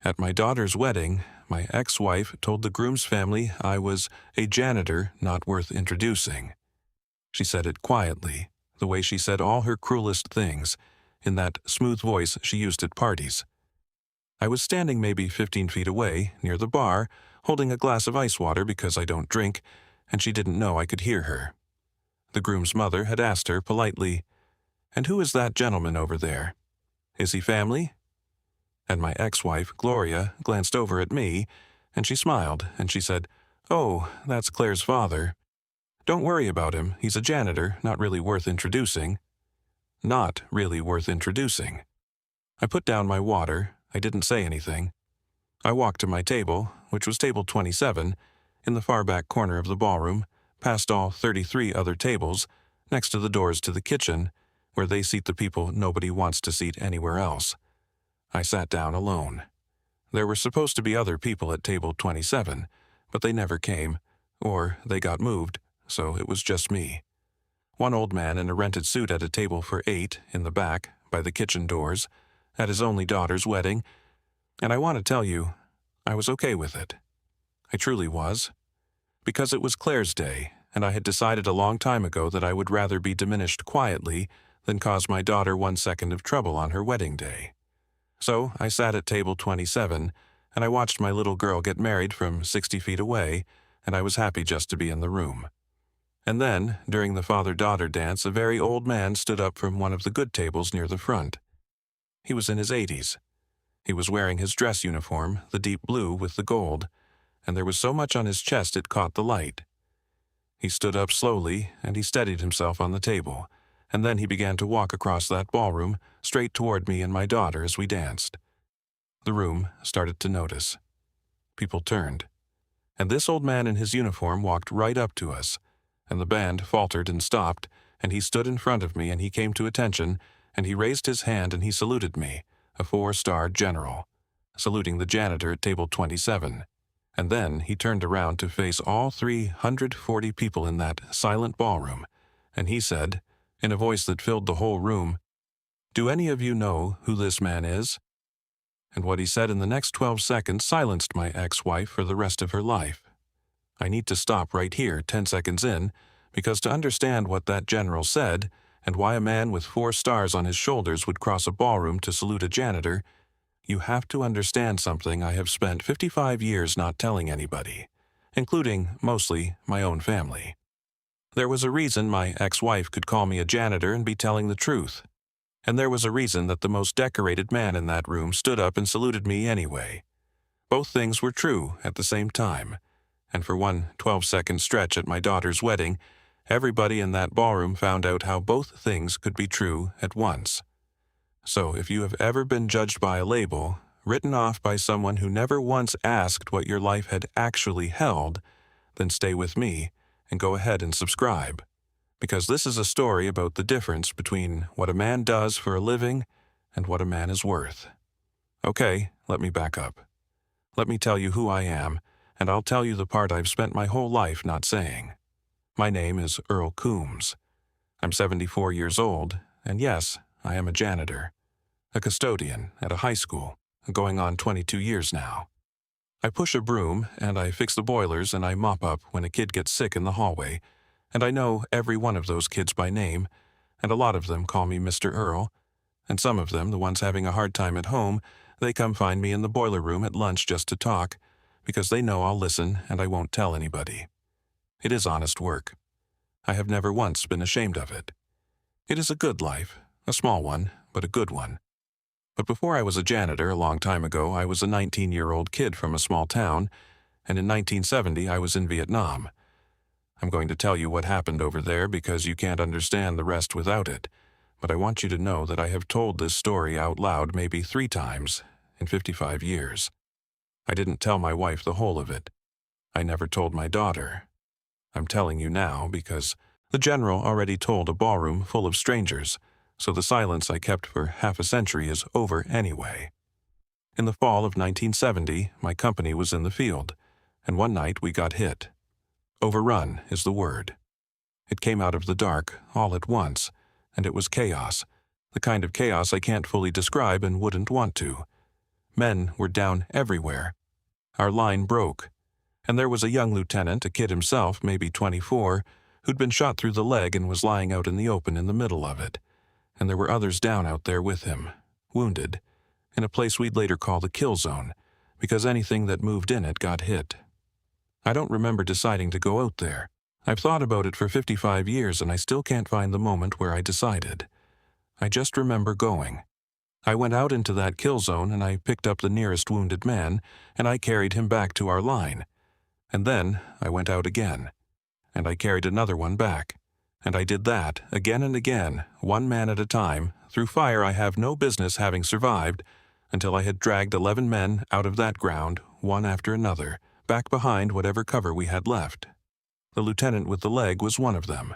At my daughter's wedding, my ex-wife told the groom's family I was a janitor not worth introducing. She said it quietly, the way she said all her cruelest things, in that smooth voice she used at parties. I was standing maybe 15 feet away, near the bar, holding a glass of ice water because I don't drink, and she didn't know I could hear her. The groom's mother had asked her politely, "And who is that gentleman over there? Is he family?" And my ex-wife, Gloria, glanced over at me, and she smiled, and she said, "Oh, that's Claire's father. Don't worry about him, he's a janitor, not really worth introducing." Not really worth introducing. I put down my water, I didn't say anything. I walked to my table, which was table 27, in the far back corner of the ballroom, past all 33 other tables, next to the doors to the kitchen, where they seat the people nobody wants to seat anywhere else. I sat down alone. There were supposed to be other people at table 27, but they never came, or they got moved, so it was just me. One old man in a rented suit at a table for 8 in the back, by the kitchen doors, at his only daughter's wedding, and I want to tell you, I was okay with it. I truly was. Because it was Claire's day, and I had decided a long time ago that I would rather be diminished quietly than cause my daughter 1 second of trouble on her wedding day. So I sat at table 27, and I watched my little girl get married from 60 feet away, and I was happy just to be in the room. And then, during the father-daughter dance, a very old man stood up from one of the good tables near the front. He was in his 80s. He was wearing his dress uniform, the deep blue with the gold, and there was so much on his chest it caught the light. He stood up slowly, and he steadied himself on the table, and then he began to walk across that ballroom, straight toward me and my daughter as we danced. The room started to notice. People turned. And this old man in his uniform walked right up to us, and the band faltered and stopped, and he stood in front of me and he came to attention, and he raised his hand and he saluted me, a 4-star general, saluting the janitor at table 27. And then he turned around to face all 340 people in that silent ballroom, and he said, in a voice that filled the whole room, "Do any of you know who this man is?" And what he said in the next 12 seconds silenced my ex-wife for the rest of her life. I need to stop right here 10 seconds in, because to understand what that general said, and why a man with 4 stars on his shoulders would cross a ballroom to salute a janitor, you have to understand something I have spent 55 years not telling anybody, including, mostly, my own family. There was a reason my ex-wife could call me a janitor and be telling the truth. And there was a reason that the most decorated man in that room stood up and saluted me anyway. Both things were true at the same time, and for one 12-second stretch at my daughter's wedding, everybody in that ballroom found out how both things could be true at once. So if you have ever been judged by a label, written off by someone who never once asked what your life had actually held, then stay with me and go ahead and subscribe, because this is a story about the difference between what a man does for a living and what a man is worth. Okay, let me back up. Let me tell you who I am, and I'll tell you the part I've spent my whole life not saying. My name is Earl Coombs. I'm 74 years old, and yes, I am a janitor, a custodian at a high school, going on 22 years now. I push a broom, and I fix the boilers, and I mop up when a kid gets sick in the hallway, and I know every one of those kids by name, and a lot of them call me Mr. Earl, and some of them, the ones having a hard time at home, they come find me in the boiler room at lunch just to talk, because they know I'll listen and I won't tell anybody. It is honest work. I have never once been ashamed of it. It is a good life, a small one, but a good one. But before I was a janitor a long time ago, I was a 19-year-old kid from a small town, and in 1970 I was in Vietnam. I'm going to tell you what happened over there because you can't understand the rest without it, but I want you to know that I have told this story out loud maybe 3 times in 55 years. I didn't tell my wife the whole of it. I never told my daughter. I'm telling you now because the general already told a ballroom full of strangers, so the silence I kept for half a century is over anyway. In the fall of 1970, my company was in the field, and one night we got hit. Overrun is the word. It came out of the dark, all at once, and it was chaos, the kind of chaos I can't fully describe and wouldn't want to. Men were down everywhere. Our line broke. And there was a young lieutenant, a kid himself, maybe 24, who'd been shot through the leg and was lying out in the open in the middle of it. And there were others down out there with him, wounded, in a place we'd later call the kill zone, because anything that moved in it got hit. I don't remember deciding to go out there. I've thought about it for 55 years and I still can't find the moment where I decided. I just remember going. I went out into that kill zone and I picked up the nearest wounded man and I carried him back to our line. And then I went out again, and I carried another one back. And I did that again and again, one man at a time, through fire I have no business having survived, until I had dragged 11 men out of that ground, one after another, back behind whatever cover we had left. The lieutenant with the leg was one of them.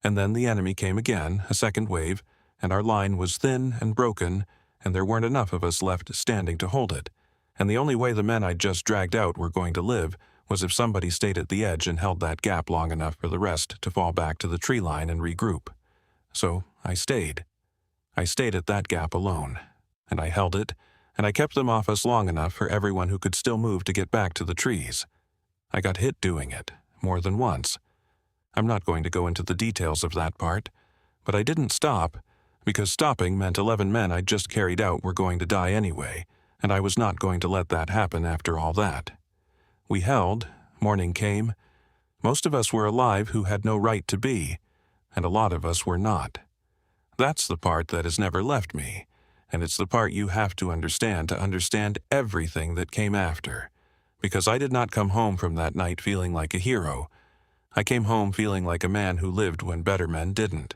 And then the enemy came again, a second wave, and our line was thin and broken, and there weren't enough of us left standing to hold it. And the only way the men I'd just dragged out were going to live was if somebody stayed at the edge and held that gap long enough for the rest to fall back to the tree line and regroup. So I stayed. I stayed at that gap alone, and I held it, and I kept them off us long enough for everyone who could still move to get back to the trees. I got hit doing it, more than once. I'm not going to go into the details of that part, but I didn't stop, because stopping meant 11 men I'd just carried out were going to die anyway, and I was not going to let that happen after all that. We held, morning came. Most of us were alive who had no right to be, and a lot of us were not. That's the part that has never left me, and it's the part you have to understand everything that came after, because I did not come home from that night feeling like a hero. I came home feeling like a man who lived when better men didn't.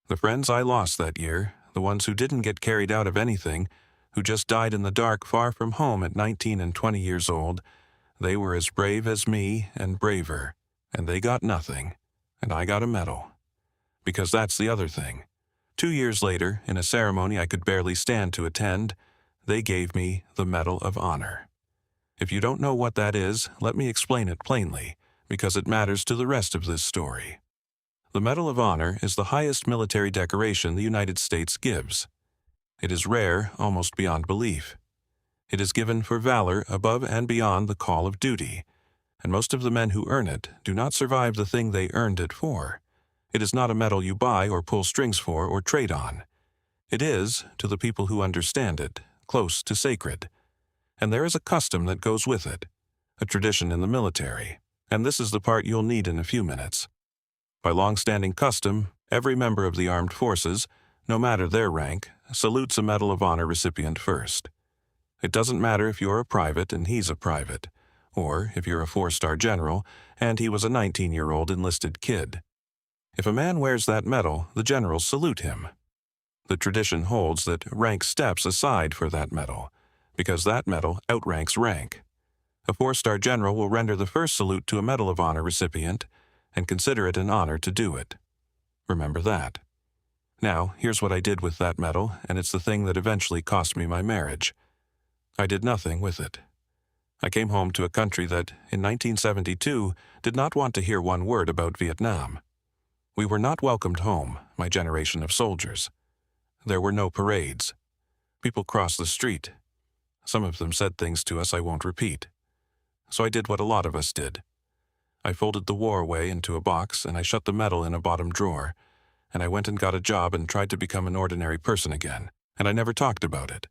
The friends I lost that year, the ones who didn't get carried out of anything, who just died in the dark far from home at 19 and 20 years old, they were as brave as me and braver, and they got nothing, and I got a medal. Because that's the other thing. 2 years later, in a ceremony I could barely stand to attend, they gave me the Medal of Honor. If you don't know what that is, let me explain it plainly, because it matters to the rest of this story. The Medal of Honor is the highest military decoration the United States gives. It is rare, almost beyond belief. It is given for valor above and beyond the call of duty, and most of the men who earn it do not survive the thing they earned it for. It is not a medal you buy or pull strings for or trade on. It is, to the people who understand it, close to sacred. And there is a custom that goes with it, a tradition in the military, and this is the part you'll need in a few minutes. By long-standing custom, every member of the armed forces, no matter their rank, salutes a Medal of Honor recipient first. It doesn't matter if you're a private and he's a private, or if you're a 4-star general and he was a 19-year-old enlisted kid. If a man wears that medal, the generals salute him. The tradition holds that rank steps aside for that medal, because that medal outranks rank. A 4-star general will render the first salute to a Medal of Honor recipient and consider it an honor to do it. Remember that. Now, here's what I did with that medal, and it's the thing that eventually cost me my marriage. I did nothing with it. I came home to a country that, in 1972, did not want to hear one word about Vietnam. We were not welcomed home, my generation of soldiers. There were no parades. People crossed the street. Some of them said things to us I won't repeat. So I did what a lot of us did. I folded the war away into a box and I shut the medal in a bottom drawer, and I went and got a job and tried to become an ordinary person again, and I never talked about it.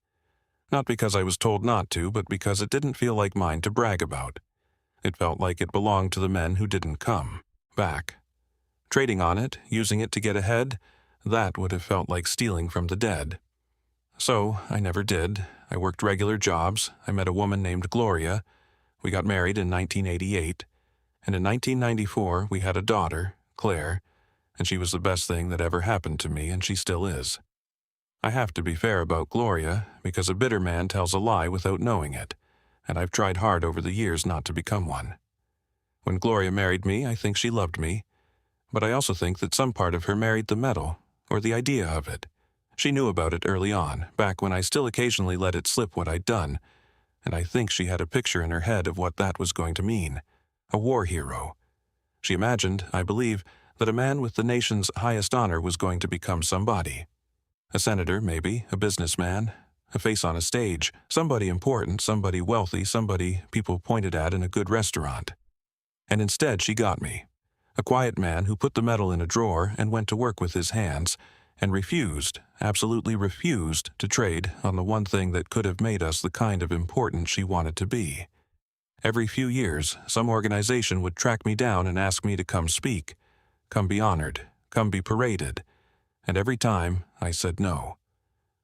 Not because I was told not to, but because it didn't feel like mine to brag about. It felt like it belonged to the men who didn't come back. Trading on it, using it to get ahead, that would have felt like stealing from the dead. So I never did. I worked regular jobs. I met a woman named Gloria. We got married in 1988. And in 1994, we had a daughter, Claire, and she was the best thing that ever happened to me, and she still is. I have to be fair about Gloria, because a bitter man tells a lie without knowing it, and I've tried hard over the years not to become one. When Gloria married me, I think she loved me, but I also think that some part of her married the medal, or the idea of it. She knew about it early on, back when I still occasionally let it slip what I'd done, and I think she had a picture in her head of what that was going to mean, a war hero. She imagined, I believe, that a man with the nation's highest honor was going to become somebody. A senator, maybe, a businessman, a face on a stage, somebody important, somebody wealthy, somebody people pointed at in a good restaurant. And instead she got me, a quiet man who put the medal in a drawer and went to work with his hands, and refused, absolutely refused, to trade on the one thing that could have made us the kind of important she wanted to be. Every few years, some organization would track me down and ask me to come speak, come be honored, come be paraded, and every time I said no.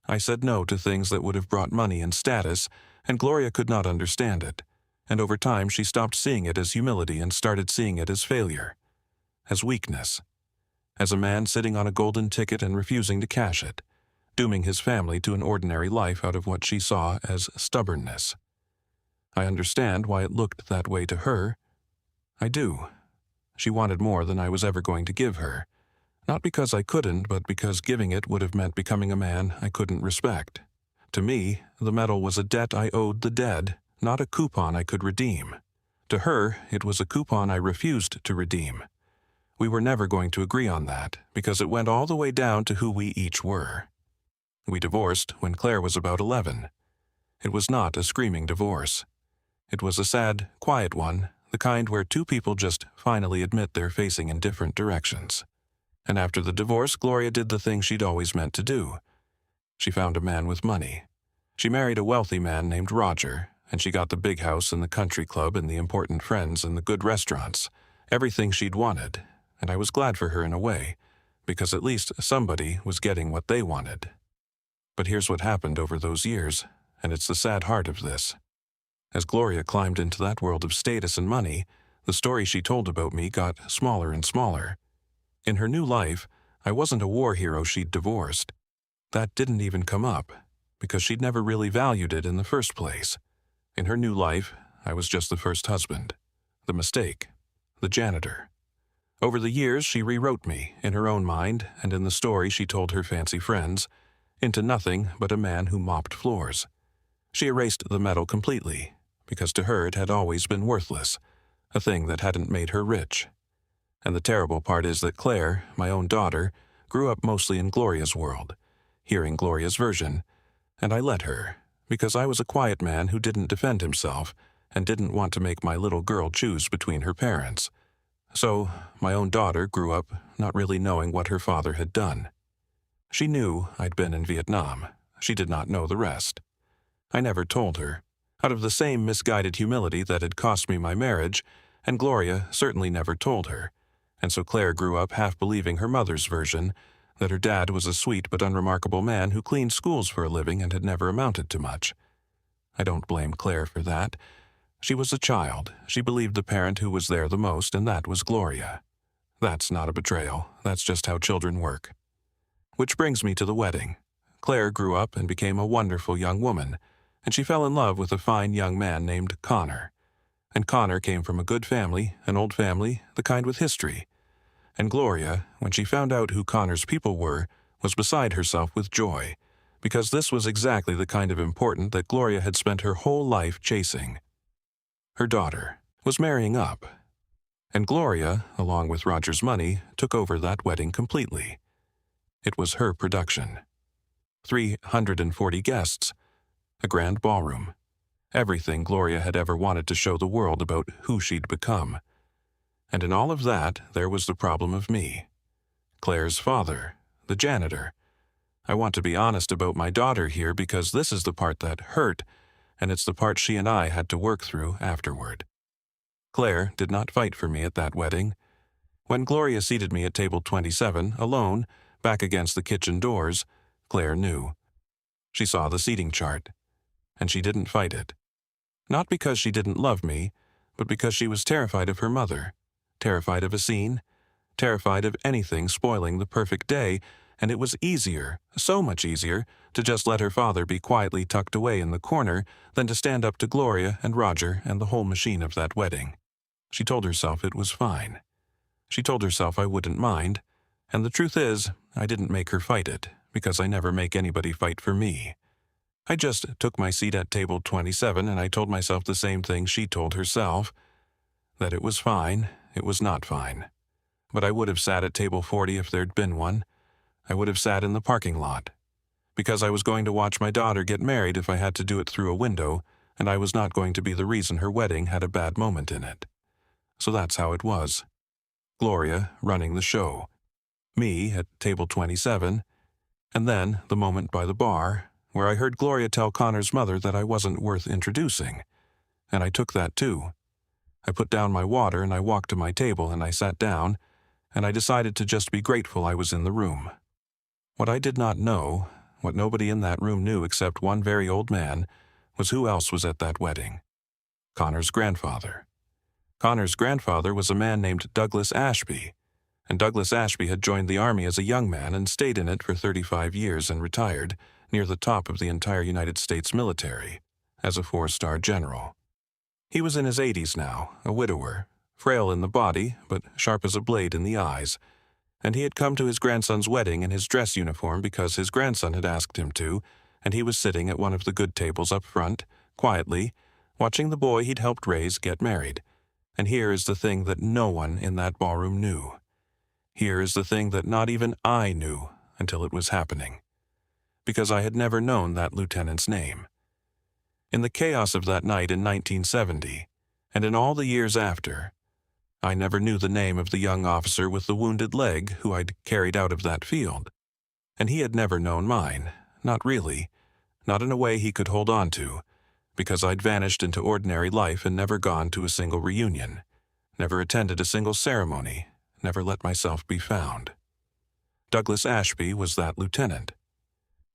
I said no to things that would have brought money and status, and Gloria could not understand it, and over time she stopped seeing it as humility and started seeing it as failure, as weakness, as a man sitting on a golden ticket and refusing to cash it, dooming his family to an ordinary life out of what she saw as stubbornness. I understand why it looked that way to her. I do. She wanted more than I was ever going to give her, not because I couldn't, but because giving it would have meant becoming a man I couldn't respect. To me, the medal was a debt I owed the dead, not a coupon I could redeem. To her, it was a coupon I refused to redeem. We were never going to agree on that, because it went all the way down to who we each were. We divorced when Claire was about 11. It was not a screaming divorce. It was a sad, quiet one, the kind where two people just finally admit they're facing in different directions. And after the divorce, Gloria did the thing she'd always meant to do. She found a man with money. She married a wealthy man named Roger, and she got the big house and the country club and the important friends and the good restaurants, everything she'd wanted, and I was glad for her in a way, because at least somebody was getting what they wanted. But here's what happened over those years, and it's the sad heart of this. As Gloria climbed into that world of status and money, the story she told about me got smaller and smaller. In her new life, I wasn't a war hero she'd divorced. That didn't even come up, because she'd never really valued it in the first place. In her new life, I was just the first husband, the mistake, the janitor. Over the years, she rewrote me, in her own mind and in the story she told her fancy friends, into nothing but a man who mopped floors. She erased the medal completely, because to her it had always been worthless, a thing that hadn't made her rich. And the terrible part is that Claire, my own daughter, grew up mostly in Gloria's world, hearing Gloria's version, and I let her, because I was a quiet man who didn't defend himself and didn't want to make my little girl choose between her parents. So, my own daughter grew up not really knowing what her father had done. She knew I'd been in Vietnam. She did not know the rest. I never told her, out of the same misguided humility that had cost me my marriage, and Gloria certainly never told her, and so Claire grew up half believing her mother's version, that her dad was a sweet but unremarkable man who cleaned schools for a living and had never amounted to much. I don't blame Claire for that. She was a child. She believed the parent who was there the most, and that was Gloria. That's not a betrayal. That's just how children work. Which brings me to the wedding. Claire grew up and became a wonderful young woman, and she fell in love with a fine young man named Connor. And Connor came from a good family, an old family, the kind with history. And Gloria, when she found out who Connor's people were, was beside herself with joy, because this was exactly the kind of important that Gloria had spent her whole life chasing. Her daughter was marrying up, and Gloria, along with Roger's money, took over that wedding completely. It was her production. 340 guests, a grand ballroom, everything Gloria had ever wanted to show the world about who she'd become. And in all of that, there was the problem of me. Claire's father, the janitor. I want to be honest about my daughter here because this is the part that hurt, and it's the part she and I had to work through afterward. Claire did not fight for me at that wedding. When Gloria seated me at table 27, alone, back against the kitchen doors, Claire knew. She saw the seating chart, and she didn't fight it. Not because she didn't love me, but because she was terrified of her mother, terrified of a scene, terrified of anything spoiling the perfect day, and it was easier, so much easier, to just let her father be quietly tucked away in the corner than to stand up to Gloria and Roger and the whole machine of that wedding. She told herself it was fine. She told herself I wouldn't mind, and the truth is, I didn't make her fight it, because I never make anybody fight for me. I just took my seat at table 27 and I told myself the same thing she told herself, that it was fine, it was not fine. But I would have sat at table 40 if there'd been one. I would have sat in the parking lot. because I was going to watch my daughter get married if I had to do it through a window, and I was not going to be the reason her wedding had a bad moment in it. So that's how it was. Gloria running the show. Me at table 27, and then the moment by the bar, where I heard Gloria tell Connor's mother that I wasn't worth introducing. And I took that too. I put down my water and I walked to my table and I sat down, and I decided to just be grateful I was in the room. What I did not know, what nobody in that room knew except one very old man, was who else was at that wedding. Connor's grandfather. Connor's grandfather was a man named Douglas Ashby, and Douglas Ashby had joined the army as a young man and stayed in it for 35 years and retired, near the top of the entire United States military, as a 4-star general. He was in his 80s now, a widower, frail in the body, but sharp as a blade in the eyes, and he had come to his grandson's wedding in his dress uniform because his grandson had asked him to, and he was sitting at one of the good tables up front, quietly, watching the boy he'd helped raise get married. And here is the thing that no one in that ballroom knew. Here is the thing that not even I knew until it was happening, because I had never known that lieutenant's name. In the chaos of that night in 1970, and in all the years after, I never knew the name of the young officer with the wounded leg who I'd carried out of that field. And he had never known mine, not really, not in a way he could hold on to, because I'd vanished into ordinary life and never gone to a single reunion, never attended a single ceremony, never let myself be found. Douglas Ashby was that lieutenant.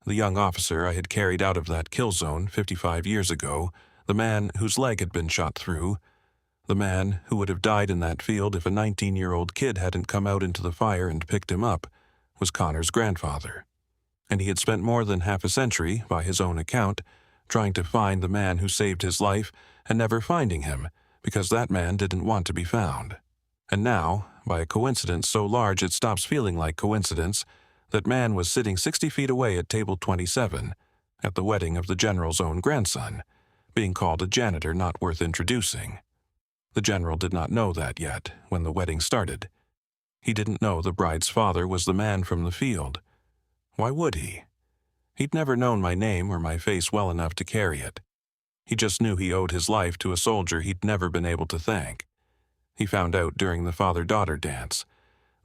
The young officer I had carried out of that kill zone 55 years ago, the man whose leg had been shot through, the man who would have died in that field if a 19-year-old kid hadn't come out into the fire and picked him up, was Connor's grandfather. And he had spent more than half a century, by his own account, trying to find the man who saved his life and never finding him, because that man didn't want to be found. And now, by a coincidence so large it stops feeling like coincidence, that man was sitting 60 feet away at table 27, at the wedding of the general's own grandson, being called a janitor not worth introducing. The general did not know that yet, when the wedding started. He didn't know the bride's father was the man from the field. Why would he? He'd never known my name or my face well enough to carry it. He just knew he owed his life to a soldier he'd never been able to thank. He found out during the father-daughter dance.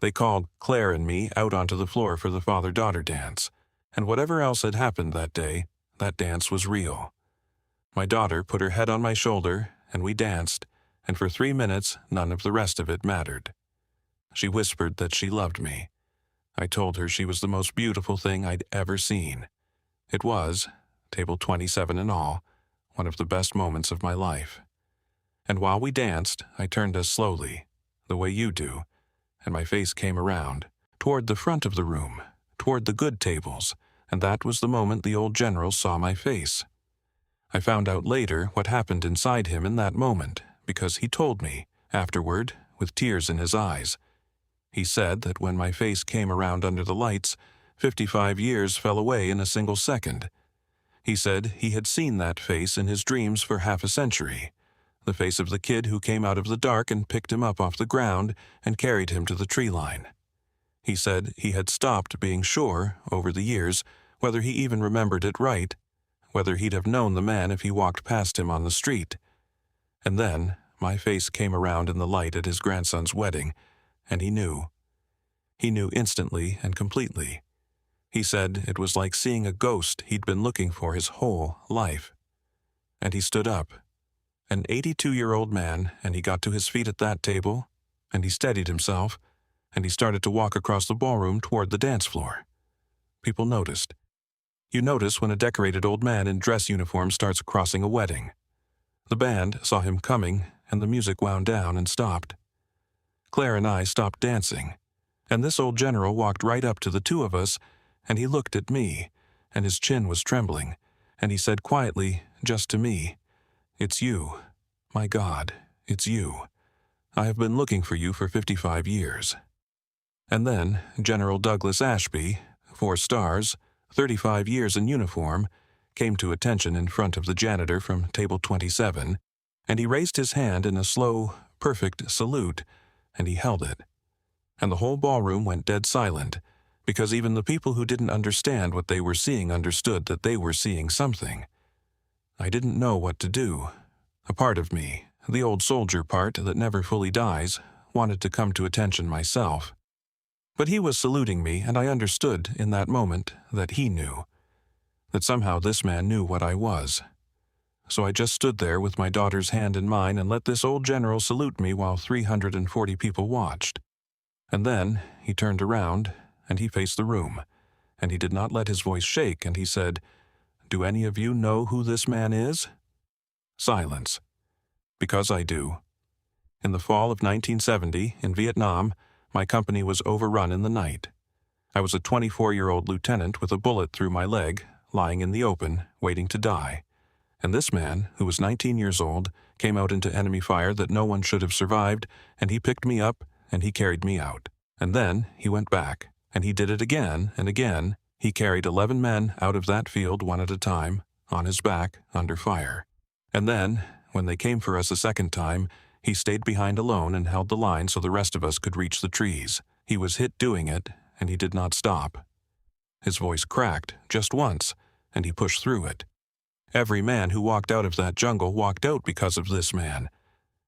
They called Claire and me out onto the floor for the father-daughter dance, and whatever else had happened that day, that dance was real. My daughter put her head on my shoulder, and we danced, and for 3 minutes none of the rest of it mattered. She whispered that she loved me. I told her she was the most beautiful thing I'd ever seen. It was, table 27 and all, one of the best moments of my life. And while we danced, I turned us slowly, the way you do, and my face came around, toward the front of the room, toward the good tables, and that was the moment the old general saw my face. I found out later what happened inside him in that moment, because he told me, afterward, with tears in his eyes. He said that when my face came around under the lights, 55 years fell away in a single second. He said he had seen that face in his dreams for half a century, the face of the kid who came out of the dark and picked him up off the ground and carried him to the tree line. He said he had stopped being sure, over the years, whether he even remembered it right, whether he'd have known the man if he walked past him on the street. And then my face came around in the light at his grandson's wedding, and he knew. He knew instantly and completely. He said it was like seeing a ghost he'd been looking for his whole life. And he stood up, an 82-year-old man, and he got to his feet at that table, and he steadied himself, and he started to walk across the ballroom toward the dance floor. People noticed. You notice when a decorated old man in dress uniform starts crossing a wedding. The band saw him coming, and the music wound down and stopped. Claire and I stopped dancing, and this old general walked right up to the two of us, and he looked at me, and his chin was trembling, and he said quietly, just to me, "It's you. My God, it's you. I have been looking for you for 55 years. And then General Douglas Ashby, 4 stars, 35 years in uniform, came to attention in front of the janitor from table 27, and he raised his hand in a slow, perfect salute, and he held it. And the whole ballroom went dead silent, because even the people who didn't understand what they were seeing understood that they were seeing something. I didn't know what to do. A part of me, the old soldier part that never fully dies, wanted to come to attention myself. But he was saluting me, and I understood in that moment that he knew. That somehow this man knew what I was. So I just stood there with my daughter's hand in mine and let this old general salute me while 340 people watched. And then he turned around, and he faced the room, and he did not let his voice shake, and he said, "Do any of you know who this man is?" Silence. Because I do. In the fall of 1970, in Vietnam, my company was overrun in the night. I was a 24-year-old lieutenant with a bullet through my leg, lying in the open, waiting to die. And this man, who was 19 years old, came out into enemy fire that no one should have survived, and he picked me up, and he carried me out. And then he went back, and he did it again and again. He carried 11 men out of that field one at a time, on his back, under fire. And then, when they came for us a second time, he stayed behind alone and held the line so the rest of us could reach the trees. He was hit doing it, and he did not stop. His voice cracked, just once, and he pushed through it. Every man who walked out of that jungle walked out because of this man.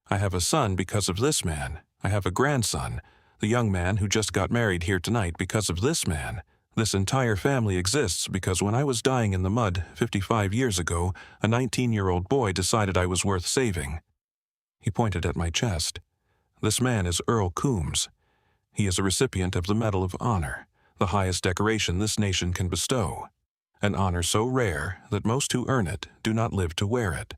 I have a son because of this man. I have a grandson, the young man who just got married here tonight, because of this man. This entire family exists because when I was dying in the mud 55 years ago, a 19-year-old boy decided I was worth saving. He pointed at my chest. This man is Earl Coombs. He is a recipient of the Medal of Honor, the highest decoration this nation can bestow. An honor so rare that most who earn it do not live to wear it.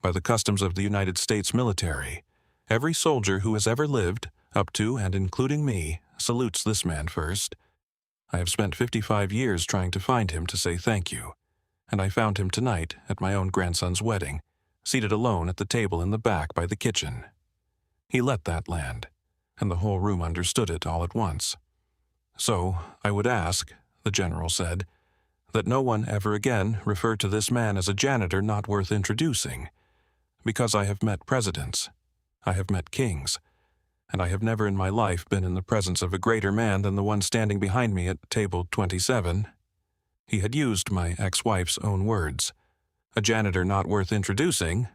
By the customs of the United States military, every soldier who has ever lived, up to and including me, salutes this man first. I have spent 55 years trying to find him to say thank you, and I found him tonight at my own grandson's wedding, seated alone at the table in the back by the kitchen. He let that land, and the whole room understood it all at once. So, I would ask, the general said, that no one ever again refer to this man as a janitor not worth introducing, because I have met presidents, I have met kings, and I have never in my life been in the presence of a greater man than the one standing behind me at table 27. He had used my ex-wife's own words. A janitor not worth introducing.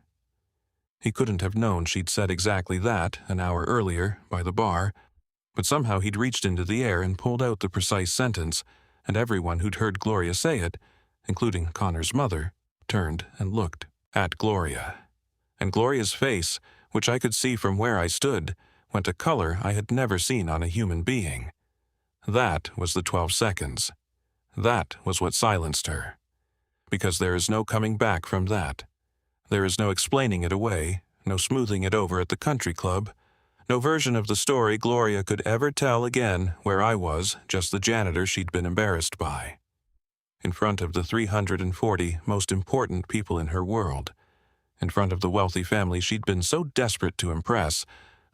He couldn't have known she'd said exactly that an hour earlier by the bar, but somehow he'd reached into the air and pulled out the precise sentence, and everyone who'd heard Gloria say it, including Connor's mother, turned and looked at Gloria. And Gloria's face, which I could see from where I stood, went a color I had never seen on a human being. That was the 12 seconds. That was what silenced her. Because there is no coming back from that. There is no explaining it away, no smoothing it over at the country club, no version of the story Gloria could ever tell again where I was just the janitor she'd been embarrassed by. In front of the 340 most important people in her world, in front of the wealthy family she'd been so desperate to impress,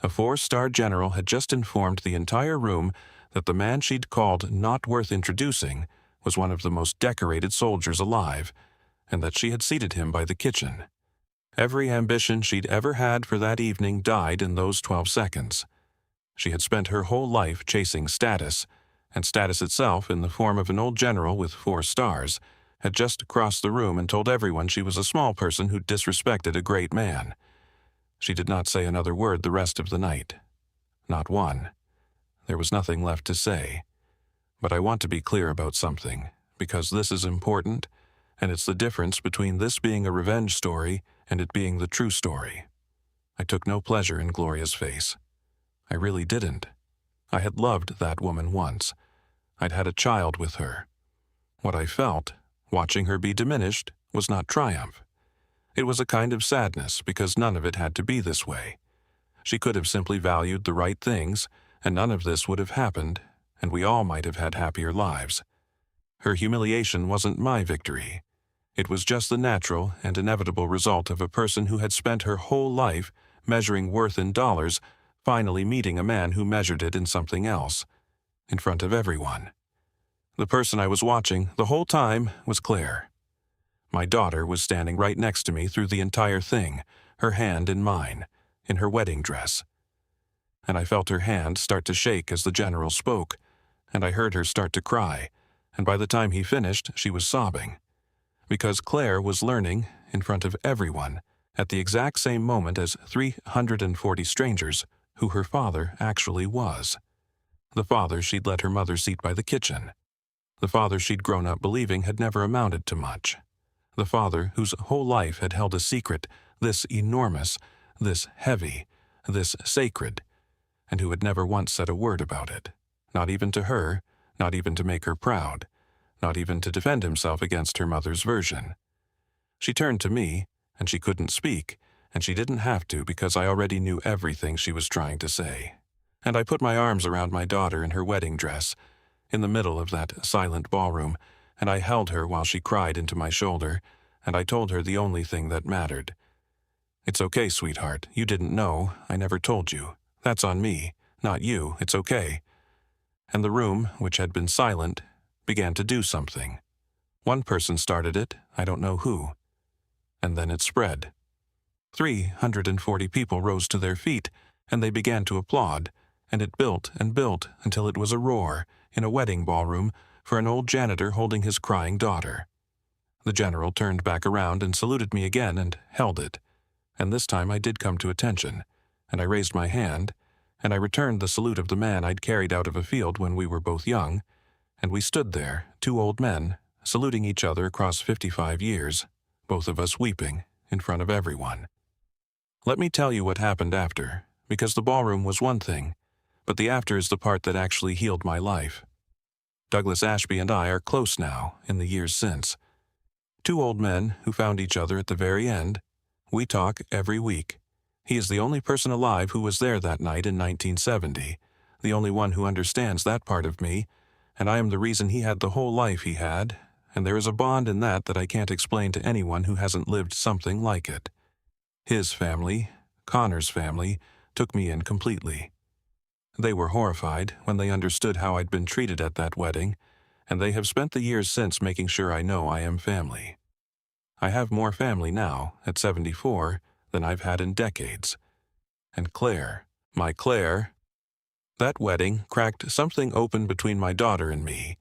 a 4-star general had just informed the entire room that the man she'd called not worth introducing was one of the most decorated soldiers alive, and that she had seated him by the kitchen. Every ambition she'd ever had for that evening died in those 12 seconds. She had spent her whole life chasing status, and status itself, in the form of an old general with 4 stars, had just crossed the room and told everyone she was a small person who disrespected a great man. She did not say another word the rest of the night. Not one. There was nothing left to say. But I want to be clear about something, because this is important, and it's the difference between this being a revenge story and it being the true story. I took no pleasure in Gloria's face. I really didn't. I had loved that woman once. I'd had a child with her. What I felt, watching her be diminished, was not triumph. It was a kind of sadness because none of it had to be this way. She could have simply valued the right things, and none of this would have happened, and we all might have had happier lives. Her humiliation wasn't my victory. It was just the natural and inevitable result of a person who had spent her whole life measuring worth in dollars, finally meeting a man who measured it in something else, in front of everyone. The person I was watching the whole time was Claire. My daughter was standing right next to me through the entire thing, her hand in mine, in her wedding dress. And I felt her hand start to shake as the general spoke, and I heard her start to cry, and by the time he finished, she was sobbing. Because Claire was learning, in front of everyone, at the exact same moment as 340 strangers, who her father actually was. The father she'd let her mother seat by the kitchen. The father she'd grown up believing had never amounted to much. The father whose whole life had held a secret, this enormous, this heavy, this sacred, and who had never once said a word about it. Not even to her, not even to make her proud, not even to defend himself against her mother's version. She turned to me, and she couldn't speak, and she didn't have to because I already knew everything she was trying to say. And I put my arms around my daughter in her wedding dress, in the middle of that silent ballroom, and I held her while she cried into my shoulder, and I told her the only thing that mattered. "It's okay, sweetheart. You didn't know. I never told you. That's on me, not you. It's okay." And the room, which had been silent, began to do something. One person started it, I don't know who. And then it spread. 340 people rose to their feet, and they began to applaud, and it built and built until it was a roar, in a wedding ballroom, for an old janitor holding his crying daughter. The general turned back around and saluted me again and held it, and this time I did come to attention, and I raised my hand, and I returned the salute of the man I'd carried out of a field when we were both young, and we stood there, two old men, saluting each other across 55 years, both of us weeping, in front of everyone. Let me tell you what happened after, because the ballroom was one thing, but the after is the part that actually healed my life. Douglas Ashby and I are close now, in the years since. Two old men who found each other at the very end. We talk every week. He is the only person alive who was there that night in 1970, the only one who understands that part of me, and I am the reason he had the whole life he had, and there is a bond in that I can't explain to anyone who hasn't lived something like it. His family, Connor's family, took me in completely. They were horrified when they understood how I'd been treated at that wedding, and they have spent the years since making sure I know I am family. I have more family now, at 74, than I've had in decades. And Claire, my Claire, that wedding cracked something open between my daughter and me,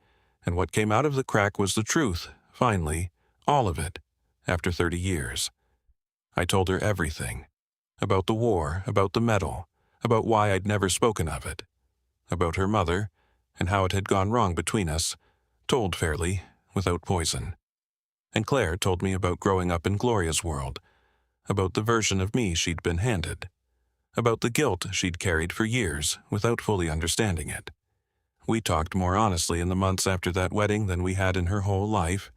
and what came out of the crack was the truth, finally, all of it, after 30 years. I told her everything, about the war, about the medal, about why I'd never spoken of it, about her mother, and how it had gone wrong between us, told fairly, without poison. And Claire told me about growing up in Gloria's world, about the version of me she'd been handed, about the guilt she'd carried for years without fully understanding it. We talked more honestly in the months after that wedding than we had in her whole life.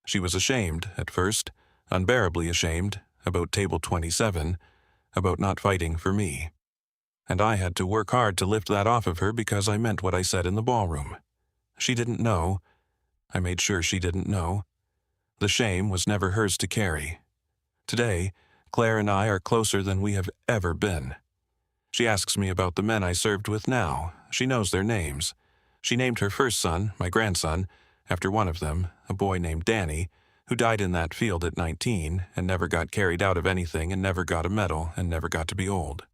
She was ashamed, at first, unbearably ashamed, about table 27, about not fighting for me. And I had to work hard to lift that off of her because I meant what I said in the ballroom. She didn't know. I made sure she didn't know. The shame was never hers to carry. Today, Claire and I are closer than we have ever been. She asks me about the men I served with now. She knows their names. She named her first son, my grandson, after one of them, a boy named Danny, who died in that field at 19 and never got carried out of anything and never got a medal and never got to be old.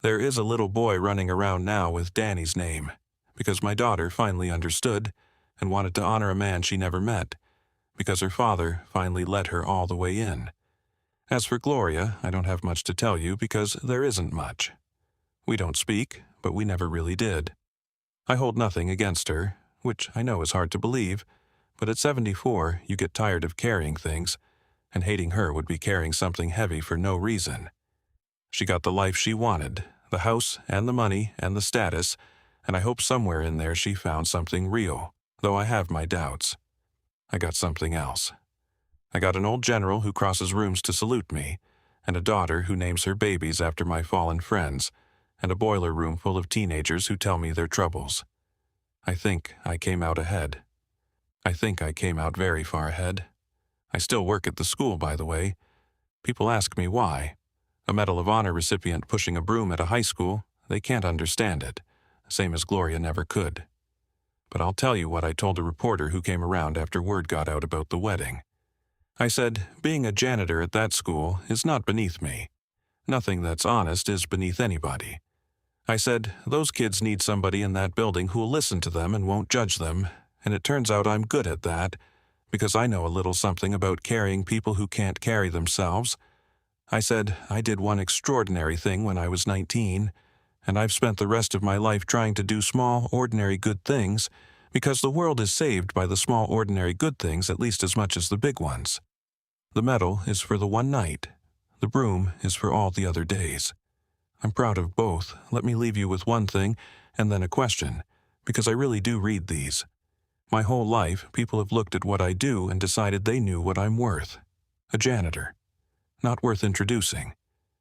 There is a little boy running around now with Danny's name, because my daughter finally understood and wanted to honor a man she never met, because her father finally let her all the way in. As for Gloria, I don't have much to tell you because there isn't much. We don't speak, but we never really did. I hold nothing against her, which I know is hard to believe, but at 74 you get tired of carrying things, and hating her would be carrying something heavy for no reason. She got the life she wanted, the house and the money and the status, and I hope somewhere in there she found something real, though I have my doubts. I got something else. I got an old general who crosses rooms to salute me, and a daughter who names her babies after my fallen friends, and a boiler room full of teenagers who tell me their troubles. I think I came out ahead. I think I came out very far ahead. I still work at the school, by the way. People ask me why. A Medal of Honor recipient pushing a broom at a high school, they can't understand it, same as Gloria never could. But I'll tell you what I told a reporter who came around after word got out about the wedding. I said, being a janitor at that school is not beneath me. Nothing that's honest is beneath anybody. I said, those kids need somebody in that building who'll listen to them and won't judge them, and it turns out I'm good at that, because I know a little something about carrying people who can't carry themselves. I said, I did one extraordinary thing when I was 19, and I've spent the rest of my life trying to do small, ordinary good things, because the world is saved by the small, ordinary good things at least as much as the big ones. The medal is for the one night. The broom is for all the other days. I'm proud of both. Let me leave you with one thing, and then a question, because I really do read these. My whole life, people have looked at what I do and decided they knew what I'm worth. A janitor. Not worth introducing.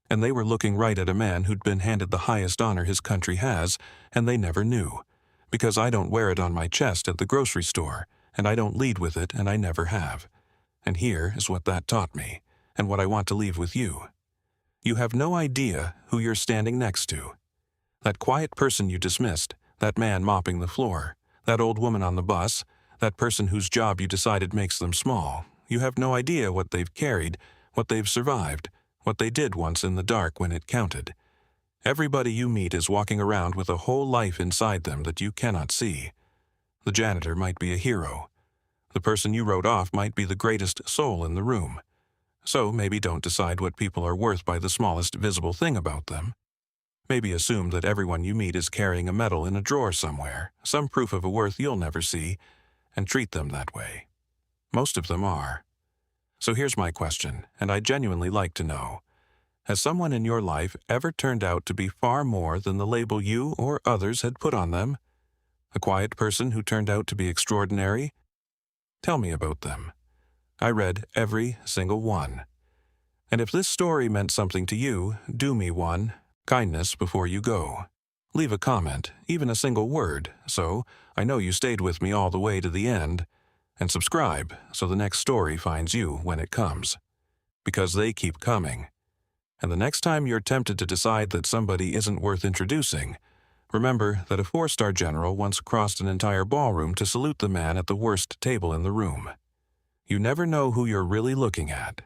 And they were looking right at a man who'd been handed the highest honor his country has, and they never knew. Because I don't wear it on my chest at the grocery store, and I don't lead with it, and I never have. And here is what that taught me, and what I want to leave with you. You have no idea who you're standing next to. That quiet person you dismissed, that man mopping the floor, that old woman on the bus, that person whose job you decided makes them small. You have no idea what they've carried, what they've survived, what they did once in the dark when it counted. Everybody you meet is walking around with a whole life inside them that you cannot see. The janitor might be a hero. The person you wrote off might be the greatest soul in the room. So maybe don't decide what people are worth by the smallest visible thing about them. Maybe assume that everyone you meet is carrying a medal in a drawer somewhere, some proof of a worth you'll never see, and treat them that way. Most of them are. So here's my question, and I'd genuinely like to know. Has someone in your life ever turned out to be far more than the label you or others had put on them? A quiet person who turned out to be extraordinary? Tell me about them. I read every single one. And if this story meant something to you, do me one kindness before you go. Leave a comment, even a single word, so I know you stayed with me all the way to the end. And subscribe so the next story finds you when it comes. Because they keep coming. And the next time you're tempted to decide that somebody isn't worth introducing, remember that a 4-star general once crossed an entire ballroom to salute the man at the worst table in the room. You never know who you're really looking at.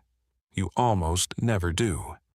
You almost never do.